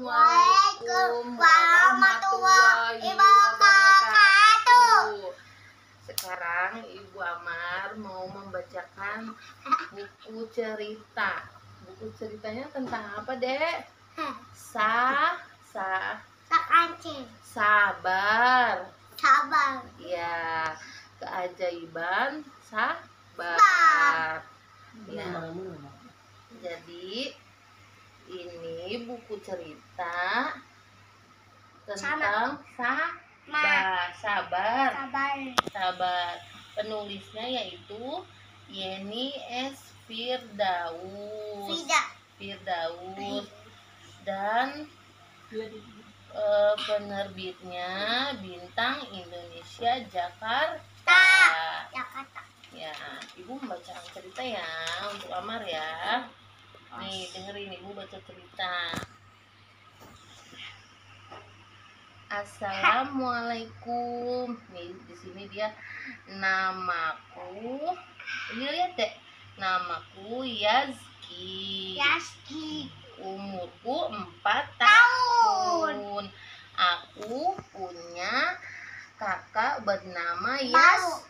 Assalamualaikum warahmatullahi wabarakatuh. Sekarang Ibu Amar mau membacakan buku cerita. Buku ceritanya tentang apa, Dek? Sabar. Ya, keajaiban sabar. Ya. Jadi ini buku cerita tentang sabar. Penulisnya yaitu Yeni S. Firdaus dan penerbitnya Bintang Indonesia Jakarta. Ya, Ibu membacakan cerita ya untuk Amar ya. Nih, dengerin Ibu baca cerita. Assalamualaikum. Nih, di sini dia namaku. Ini lihat deh. Namaku Yazki. Umurku 4 tahun. Aku punya kakak bernama Yasmin.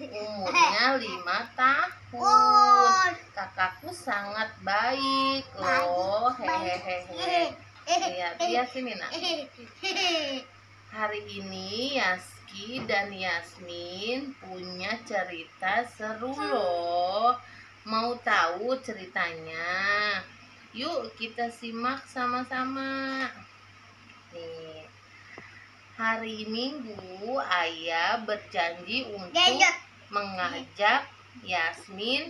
Umurnya 5 tahun. Kakakku sangat baik loh. Hehehe. Lihat sini nak. Hari ini Yazki dan Yasmin punya cerita seru loh. Mau tahu ceritanya? Yuk kita simak sama-sama. Nih. Hari Minggu ayah berjanji untuk mengajak Yasmin,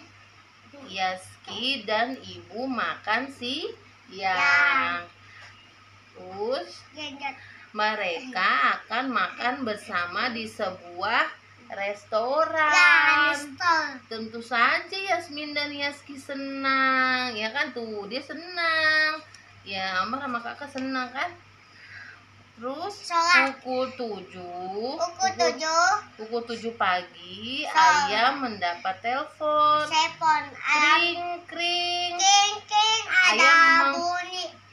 Yazki dan ibu makan siang. Terus mereka akan makan bersama di sebuah restoran. Tentu saja Yasmin dan Yazki senang, ya kan tuh dia senang. Ya, Amar sama kakak senang kan? Terus pukul 7 pagi ayah mendapat telepon. Kring.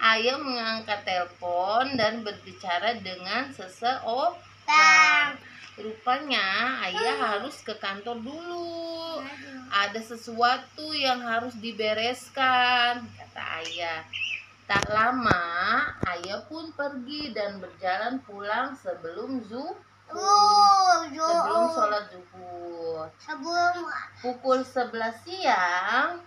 Ayah mengangkat telepon dan berbicara dengan seseorang. Rupanya ayah harus ke kantor dulu. Ada sesuatu yang harus dibereskan, kata ayah. Tak lama, ayah pun pergi dan berjalan pulang sebelum sholat zuhur. Pukul 11 siang,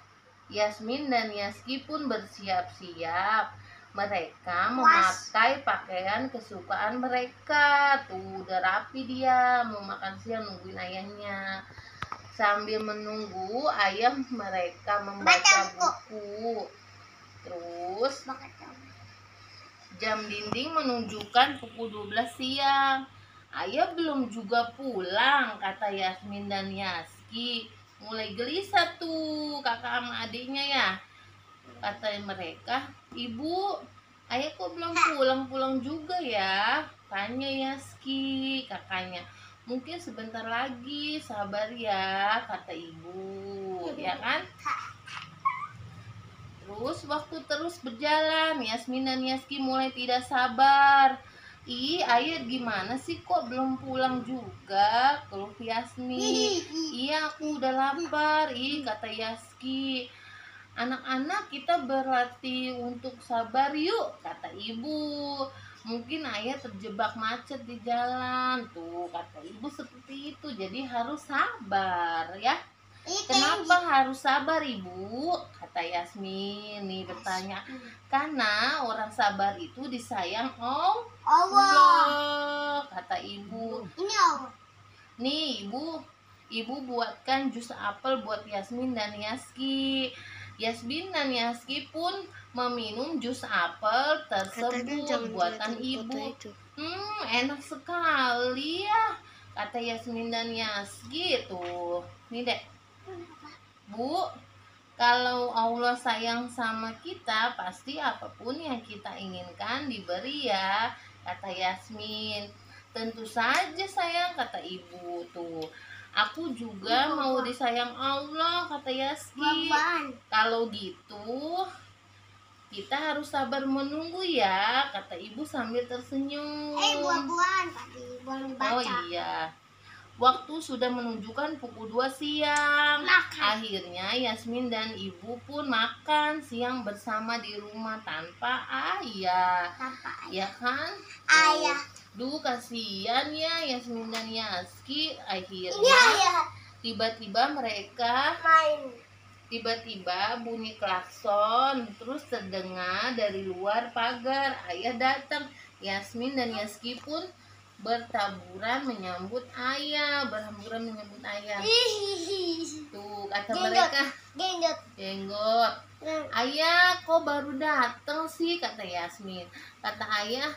Yasmin dan Yazki pun bersiap-siap. Mereka memakai pakaian kesukaan mereka. Tuh, udah rapi dia, mau makan siang nungguin ayahnya. Sambil menunggu ayah mereka membaca buku. Terus jam dinding menunjukkan pukul 12 siang. Ayah belum juga pulang, kata Yasmin dan Yazki. Mulai gelisah tuh kakak sama adiknya ya. Kata mereka, "Ibu, ayah kok belum pulang juga ya?" Tanya Yazki kakaknya. "Mungkin sebentar lagi, sabar ya," kata ibu. Ya kan? Terus waktu terus berjalan, Yasmin dan Yazki mulai tidak sabar. Ayah gimana sih kok belum pulang juga? Keluh Yasmin. "Iya, aku udah lapar," kata Yazki. "Anak-anak, kita berlatih untuk sabar yuk," kata ibu. "Mungkin ayah terjebak macet di jalan." Tuh, kata ibu seperti itu. Jadi harus sabar ya. "Kenapa harus sabar, Ibu?" kata Yasmin nih bertanya. "Karena orang sabar itu disayang Allah," kata ibu. "Nih ibu buatkan jus apel buat Yasmin dan Yazki." Yasmin dan Yazki pun meminum jus apel tersebut buatan ibu. Enak sekali ya," kata Yasmin dan Yazki. Tuh, nih dek. "Bu, kalau Allah sayang sama kita, pasti apapun yang kita inginkan diberi ya," kata Yasmin. "Tentu saja sayang," kata ibu. Tuh, Aku juga mau disayang Allah, kata Yaski. Kalau gitu kita harus sabar menunggu ya, kata ibu sambil tersenyum. Buah-buahan tadi belum dibaca. Oh iya. Waktu sudah menunjukkan pukul 2 siang. Akhirnya Yasmin dan ibu pun makan siang bersama di rumah tanpa ayah. Ya kan? Ayah. Duh, kasihan ya Yasmin dan Yaski. Akhirnya Iya. tiba-tiba mereka Main. Tiba-tiba bunyi klakson, terus terdengar dari luar pagar. Ayah datang. Yasmin dan Yaski pun berhamburan menyambut ayah. Tuh, kata mereka, jenggot. Ayah, kok baru datang sih, kata Yasmin. Kata ayah,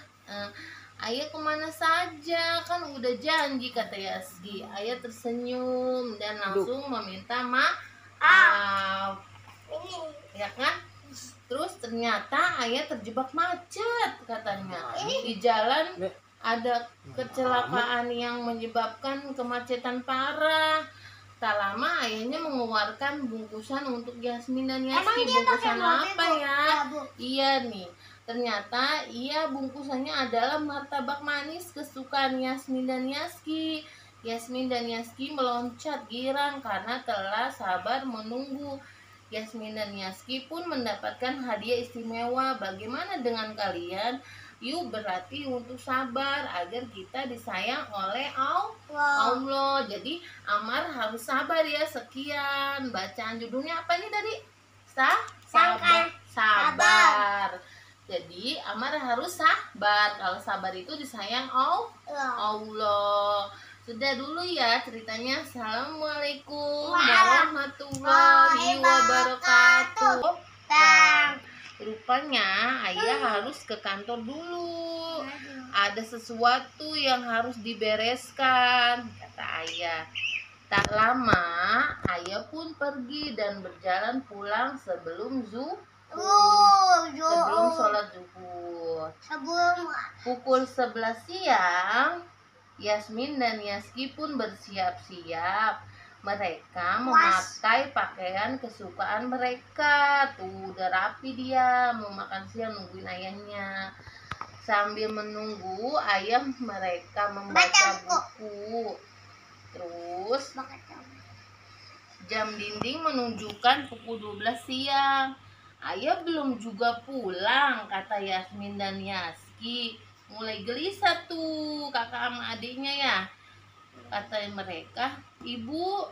ayah kemana saja, kan udah janji, kata Yaski. Ayah tersenyum dan langsung meminta maaf. Ya kan? Terus ternyata ayah terjebak macet, katanya. Di jalan ada kecelakaan yang menyebabkan kemacetan parah. Tak lama ayahnya mengeluarkan bungkusan untuk Yasmin dan Yaski. Bungkusan apa ya? Iya nih. Ternyata bungkusannya adalah martabak manis kesukaan Yasmin dan Yaski. Yasmin dan Yaski meloncat girang karena telah sabar menunggu. Yasmin dan Yaski pun mendapatkan hadiah istimewa. Bagaimana dengan kalian? Yuk berlatih untuk sabar agar kita disayang oleh Allah. Jadi Amar harus sabar ya. Sekian bacaan judulnya apa nih tadi? Sabar. Jadi Amar harus sabar. Kalau sabar itu disayang Allah. Sudah dulu ya ceritanya. Assalamualaikum warahmatullahi wabarakatuh. Rupanya ayah harus ke kantor dulu. Ada sesuatu yang harus dibereskan, kata ayah. Tak lama ayah pun pergi dan berjalan pulang sebelum sholat zuhur. Pukul 11 siang Yasmin dan Yaski pun bersiap-siap. Mereka memakai pakaian kesukaan mereka. Tuh, udah rapi dia. Mau makan siang nungguin ayahnya. Sambil menunggu ayah mereka membaca buku. Terus jam dinding menunjukkan pukul 12 siang. Ayah belum juga pulang, kata Yasmin dan Yaski. Mulai gelisah tuh kakak sama adiknya ya. Kata mereka, ibu,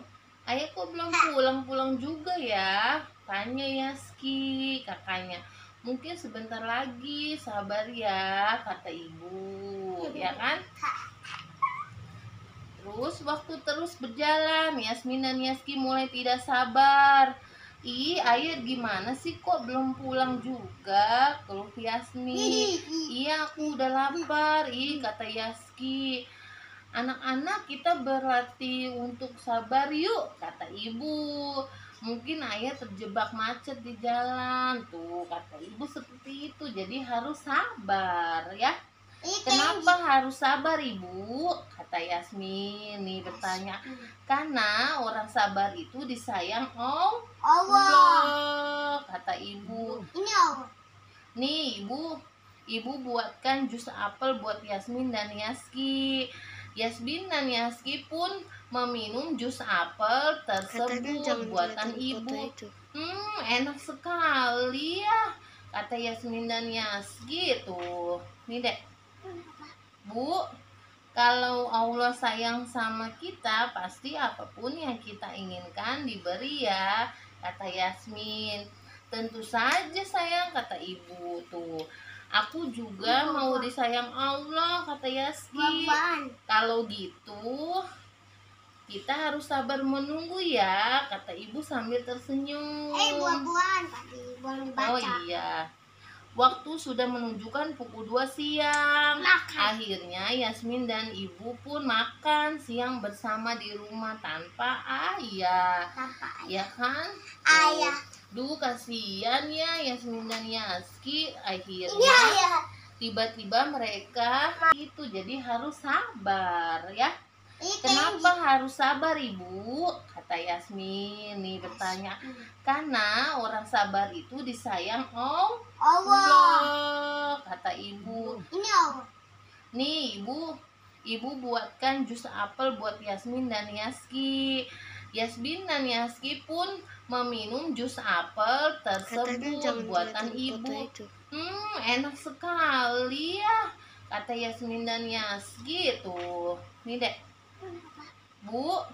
ayah kok belum pulang juga ya? Tanya Yaski, kakaknya. Mungkin sebentar lagi, sabar ya, kata ibu. Ya kan? Terus waktu terus berjalan, Yasmin dan Yaski mulai tidak sabar. Ayah gimana sih kok belum pulang juga? Keluh Yasmin. Iya, aku udah lapar, kata Yaski. Anak-anak, kita berlatih untuk sabar yuk, kata ibu. Mungkin ayah terjebak macet di jalan. Tuh, kata ibu seperti itu. Jadi harus sabar ya. Kenapa harus sabar ibu? Kata Yasmin nih bertanya. Karena orang sabar itu disayang Allah, kata ibu. Nih ibu buatkan jus apel buat Yasmin dan Yaski. Yasmin dan Yaski pun meminum jus apel tersebut buatan ibu. Enak sekali ya, kata Yasmin dan Yaski. Tuh, nih dek. Bu, kalau Allah sayang sama kita, pasti apapun yang kita inginkan diberi ya, kata Yasmin. Tentu saja sayang, kata ibu. Tuh, aku juga mau disayang Allah, kata Yaski. Kalau gitu kita harus sabar menunggu ya, kata ibu sambil tersenyum. Buah-buahan tadi belum dibaca. Oh iya. Waktu sudah menunjukkan pukul 2 siang. Akhirnya Yasmin dan ibu pun makan siang bersama di rumah tanpa ayah. Ya kan? Ayah. Duh, kasihan ya Yasmin dan Yaski. Akhirnya tiba-tiba mereka itu, jadi harus sabar ya. Kenapa harus sabar Ibu? Kata Yasmin nih bertanya. Karena orang sabar itu disayang Allah, kata Ibu. Ini Allah. Nih Ibu buatkan jus apel buat Yasmin dan Yaski. Yasmin dan Yaski pun meminum jus apel tersebut buatan Ibu. Enak sekali ya, kata Yasmin dan Yaski tuh. Nih dek, Bu,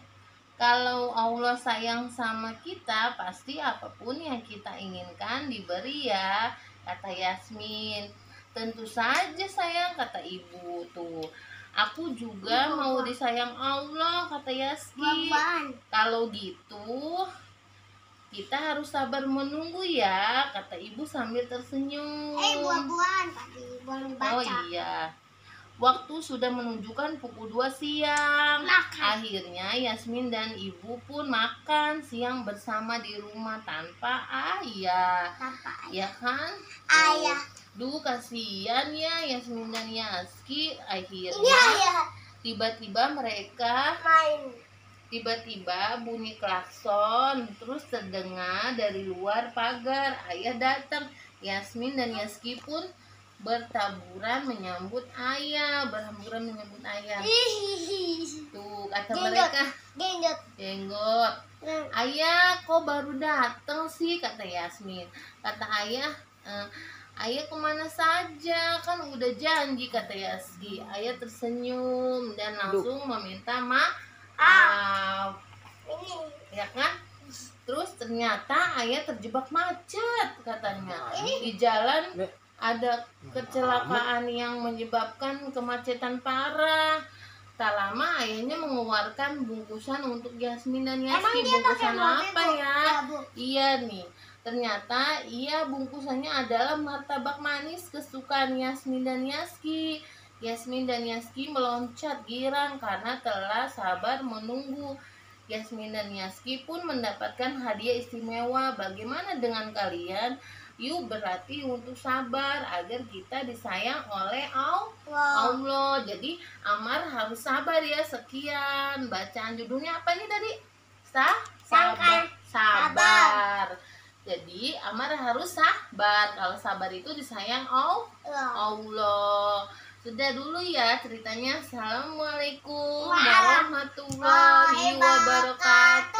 kalau Allah sayang sama kita, pasti apapun yang kita inginkan diberi ya, kata Yasmin. Tentu saja sayang, kata Ibu tuh. Aku juga mau disayang Allah, kata Yaski. Kalau gitu, kita harus sabar menunggu ya, kata Ibu sambil tersenyum. Buah-buahan tadi boleh dibaca. Oh iya. Waktu sudah menunjukkan pukul 2 siang. Akhirnya Yasmin dan Ibu pun makan siang bersama di rumah tanpa ayah. Ya kan? Ayah. Duh, kasihan ya Yasmin dan Yaski. Akhirnya Ayah. tiba-tiba mereka Main. Tiba-tiba bunyi klakson, terus terdengar dari luar pagar. Ayah datang. Yasmin dan Yaski pun berhamburan menyambut ayah. Tuh, kata mereka, Jenggot. Ayah, kok baru datang sih, kata Yasmin. Kata ayah, ayah kemana saja, kan udah janji, kata Yaski. Ayah tersenyum dan langsung meminta maaf. Ya kan? Terus ternyata ayah terjebak macet, katanya. Di jalan ada kecelakaan yang menyebabkan kemacetan parah. Tak lama ayahnya mengeluarkan bungkusan untuk Yasmin dan Yaski. Bungkusan apa ya? Iya nih, ternyata bungkusannya adalah martabak manis kesukaan Yasmin dan Yaski. Yasmin dan Yaski meloncat girang karena telah sabar menunggu. Yasmin dan Yaski pun mendapatkan hadiah istimewa. Bagaimana dengan kalian? Yuk berlatih untuk sabar agar kita disayang oleh Allah. Jadi Amar harus sabar ya. Sekian bacaan judulnya apa nih tadi? Sabar. Jadi Amar harus sabar. Kalau sabar itu disayang Allah. Sudah dulu ya ceritanya. Assalamualaikum warahmatullahi wabarakatuh.